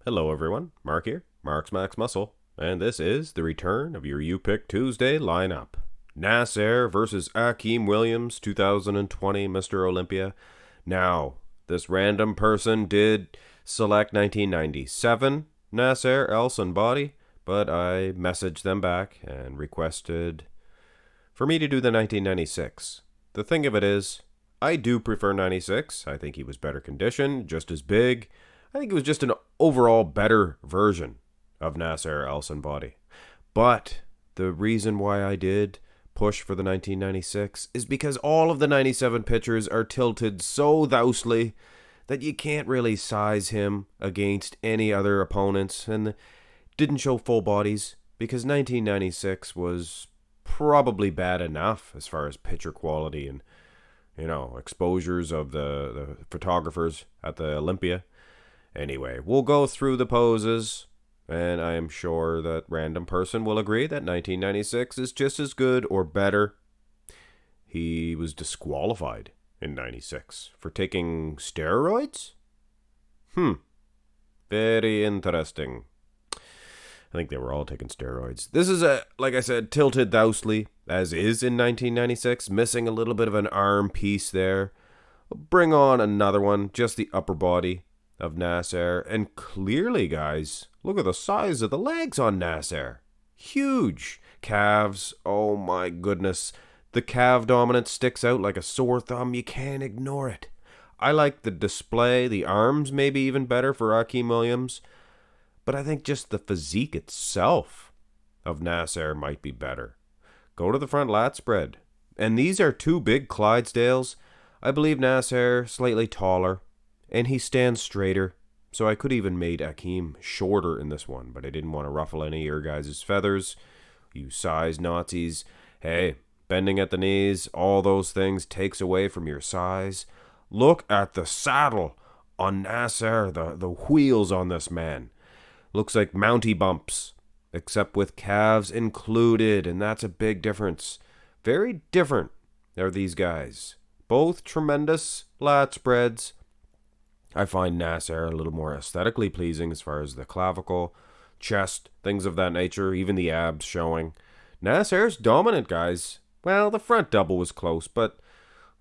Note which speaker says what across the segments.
Speaker 1: Hello everyone, Mark here, Mark's Max Muscle, and this is the return of your You Pick Tuesday lineup. Nasser versus Akim Williams, 2020 Mr. Olympia. Now, this random person did select 1997 Nasser El Sonbaty, but I messaged them back and requested for me to do the 1996. The thing of it is, I do prefer 96. I think he was better conditioned, just as big. I think it was just an overall better version of Nasser El Sonbaty. But the reason why I did push for the 1996 is because all of the 97 pitchers are tilted so thousely that you can't really size him against any other opponents, and didn't show full bodies because 1996 was probably bad enough as far as pitcher quality and exposures of the photographers at the Olympia. Anyway, we'll go through the poses, and I am sure that random person will agree that 1996 is just as good or better. He was disqualified in 96 for taking steroids? Very interesting. I think they were all taking steroids. This is like I said, tilted thousely, as is in 1996, missing a little bit of an arm piece there. Bring on another one, just the upper body of Nasser, and clearly, guys, look at the size of the legs on Nasser. Huge. Calves, oh my goodness. The calf dominance sticks out like a sore thumb. You can't ignore it. I like the display, the arms maybe even better for Akim Williams, but I think just the physique itself of Nasser might be better. Go to the front lat spread. And these are two big Clydesdales. I believe Nasser slightly taller, and he stands straighter, so I could even made Akim shorter in this one, but I didn't want to ruffle any of your guys' feathers. You size Nazis. Hey, bending at the knees, all those things takes away from your size. Look at the saddle on Nasser, the wheels on this man. Looks like Mountie bumps, except with calves included, and that's a big difference. Very different are these guys. Both tremendous lat spreads. I find Nasser a little more aesthetically pleasing as far as the clavicle, chest, things of that nature, even the abs showing. Nasser's dominant, guys. Well, the front double was close, but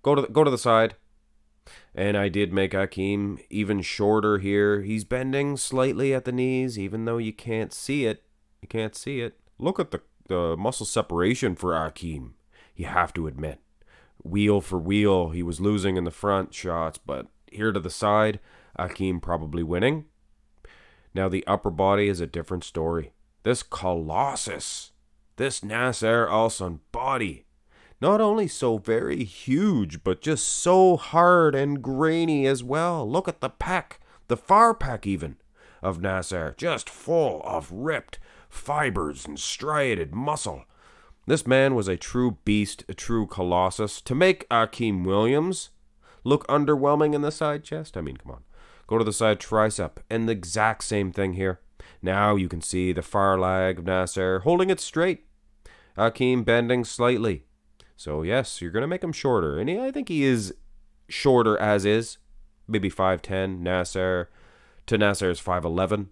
Speaker 1: go to the side. And I did make Akim even shorter here. He's bending slightly at the knees, even though you can't see it. You can't see it. Look at the muscle separation for Akim. You have to admit. Wheel for wheel, he was losing in the front shots, but here to the side, Akim probably winning. Now the upper body is a different story. This colossus, this Nasser El Sonbaty, not only so very huge, but just so hard and grainy as well. Look at the pec, the far pec even, of Nasser, just full of ripped fibers and striated muscle. This man was a true beast, a true colossus. To make Akim Williams look underwhelming in the side chest, I mean, come on. Go to the side tricep, and the exact same thing here. Now you can see the far leg of Nasser holding it straight. Akim bending slightly. So yes, you're going to make him shorter. And I think he is shorter as is. Maybe 5'10", Nasser to Nasser's 5'11".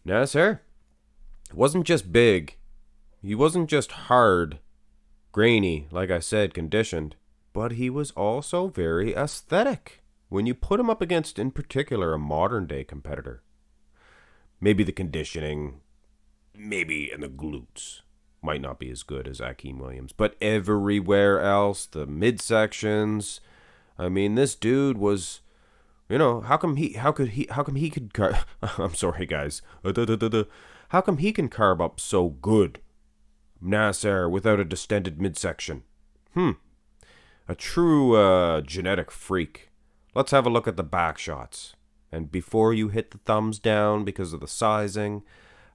Speaker 1: Nasser wasn't just big. He wasn't just hard, grainy, like I said, conditioned. But he was also very aesthetic when you put him up against, in particular, a modern-day competitor. Maybe the conditioning, maybe in the glutes, might not be as good as Akim Williams. But everywhere else, the midsections, I mean, this dude was, how come he could I'm sorry, guys. How come he can carve up so good, Nasser, without a distended midsection? A true genetic freak. Let's have a look at the back shots. And before you hit the thumbs down because of the sizing,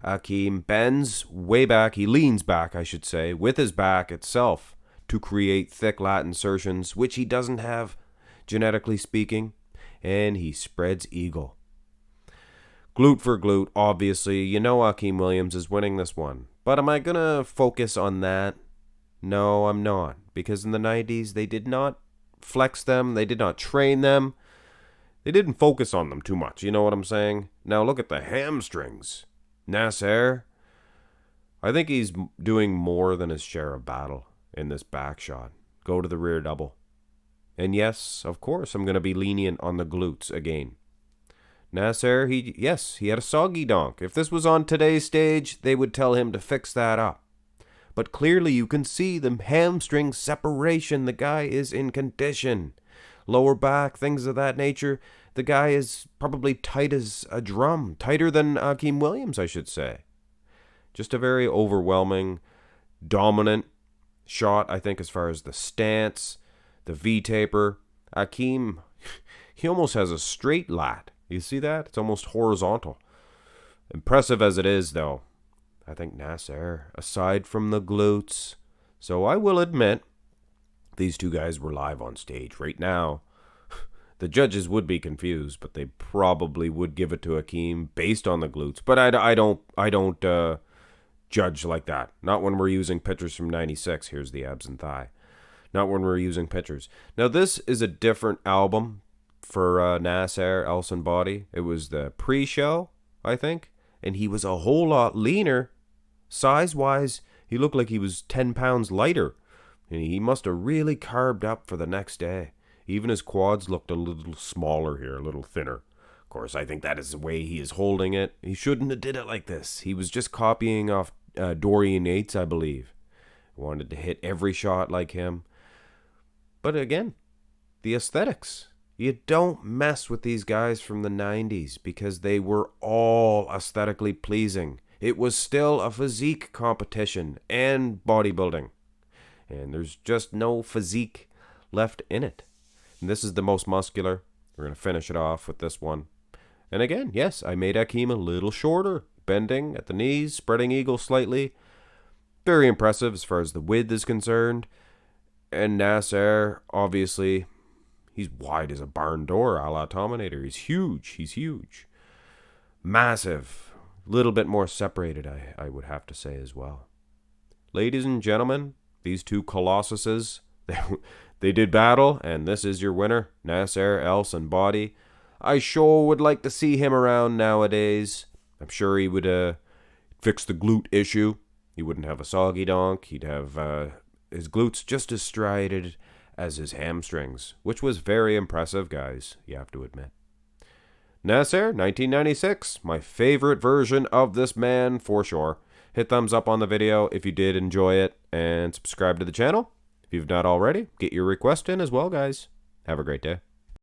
Speaker 1: Akim bends way back, he leans back, I should say, with his back itself to create thick lat insertions, which he doesn't have, genetically speaking, and he spreads eagle. Glute for glute, obviously, Akim Williams is winning this one. But am I going to focus on that? No, I'm not. Because in the 90s, they did not flex them. They did not train them. They didn't focus on them too much, you know what I'm saying? Now look at the hamstrings. Nasser, I think he's doing more than his share of battle in this back shot. Go to the rear double. And yes, of course, I'm going to be lenient on the glutes again. Nasser, he had a soggy donk. If this was on today's stage, they would tell him to fix that up. But clearly you can see the hamstring separation. The guy is in condition. Lower back, things of that nature. The guy is probably tight as a drum. Tighter than Akim Williams, I should say. Just a very overwhelming, dominant shot, I think, as far as the stance, the V-taper. Akim, he almost has a straight lat. You see that? It's almost horizontal. Impressive as it is, though. I think Nasser, aside from the glutes. So I will admit, these two guys were live on stage right now. The judges would be confused, but they probably would give it to Akim based on the glutes. But I don't judge like that. Not when we're using pictures from 96. Here's the abs and thigh. Not when we're using pictures. Now, this is a different album for Nasser El Sonbaty. It was the pre-show, I think. And he was a whole lot leaner. Size-wise, he looked like he was 10 pounds lighter. And he must have really carved up for the next day. Even his quads looked a little smaller here, a little thinner. Of course, I think that is the way he is holding it. He shouldn't have did it like this. He was just copying off Dorian Yates, I believe. Wanted to hit every shot like him. But again, the aesthetics. You don't mess with these guys from the 90s because they were all aesthetically pleasing. It was still a physique competition and bodybuilding. And there's just no physique left in it. And this is the most muscular. We're going to finish it off with this one. And again, yes, I made Akim a little shorter. Bending at the knees, spreading eagle slightly. Very impressive as far as the width is concerned. And Nasser, obviously, he's wide as a barn door, a la Terminator. He's huge. Massive. Little bit more separated, I would have to say as well. Ladies and gentlemen, these two colossuses, they did battle, and this is your winner, Nasser El Sonbaty. I sure would like to see him around nowadays. I'm sure he would fix the glute issue. He wouldn't have a soggy donk. He'd have his glutes just as striated as his hamstrings, which was very impressive, guys, you have to admit. Nasser, 1996, my favorite version of this man for sure. Hit thumbs up on the video if you did enjoy it, and subscribe to the channel. If you've not already, get your request in as well, guys. Have a great day.